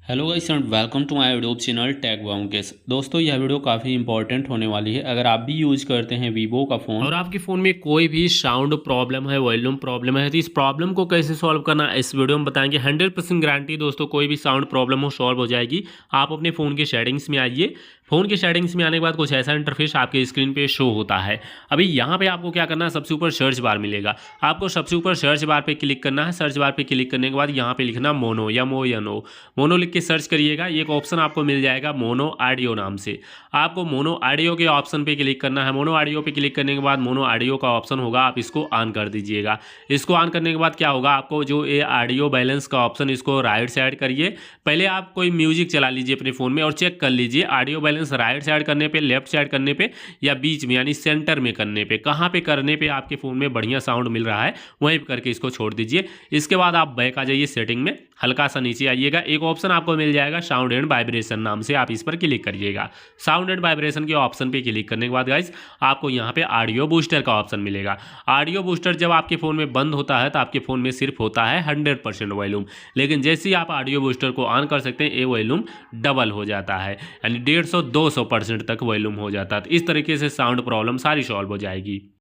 Hello guys and welcome to my YouTube channel tech वाउंकेस। दोस्तों यह वीडियो काफ़ी इंपॉर्टेंट होने वाली है। अगर आप भी यूज़ करते हैं वीवो का फ़ोन और आपके फ़ोन में कोई भी साउंड प्रॉब्लम है, वॉल्यूम प्रॉब्लम है, तो इस प्रॉब्लम को कैसे सॉल्व करना इस वीडियो में बताएंगे। 100% गारंटी दोस्तों, कोई भी साउंड प्रॉब्लम हो सॉल्व हो जाएगी। आप अपने फ़ोन के सेटिंग्स में आइए। फ़ोन के सेटिंग्स में आने के बाद कुछ ऐसा इंटरफेस आपके स्क्रीन पे शो होता है। अभी यहाँ पे आपको क्या करना है, सबसे ऊपर सर्च बार मिलेगा। आपको सबसे ऊपर सर्च बार पे क्लिक करना है। सर्च बार पे क्लिक करने के बाद यहाँ पे लिखना मोनो, MONO। मोनो लिख के सर्च करिएगा। एक ऑप्शन आपको मिल जाएगा मोनो ऑडियो नाम से। आपको मोनो ऑडियो के ऑप्शन पे क्लिक करना है। मोनो ऑडियो पे क्लिक करने के बाद मोनो ऑडियो का ऑप्शन होगा, आप इसको ऑन कर दीजिएगा। इसको ऑन करने के बाद क्या होगा, आपको जो ये ऑडियो बैलेंस का ऑप्शन, इसको राइट साइड करिए। पहले आप कोई म्यूजिक चला लीजिए अपने फ़ोन में और चेक कर लीजिए ऑडियो बैलेंस राइट साइड करने पे, लेफ्ट साइड करने पे या बीच में यानी सेंटर में करने पे, कहाँ पे करने पे आपके फ़ोन में बढ़िया साउंड मिल रहा है वहीं पे करके इसको छोड़ दीजिए। इसके बाद आप बैक आ जाइए सेटिंग में, हल्का सा नीचे आइएगा। एक ऑप्शन आपको मिल जाएगा साउंड एंड वाइब्रेशन नाम से, आप इस पर क्लिक करिएगा। साउंड एंड वाइब्रेशन के ऑप्शन पे क्लिक करने के बाद गाइस आपको यहाँ पे ऑडियो बूस्टर का ऑप्शन मिलेगा। ऑडियो बूस्टर जब आपके फ़ोन में बंद होता है तो आपके फ़ोन में सिर्फ होता है 100% वॉल्यूम, लेकिन जैसे ही आप ऑडियो बूस्टर को ऑन कर सकते हैं ये वॉल्यूम डबल हो जाता है, यानी 150-200% तक वॉल्यूम हो जाता है। तो इस तरीके से साउंड प्रॉब्लम सारी सॉल्व हो जाएगी।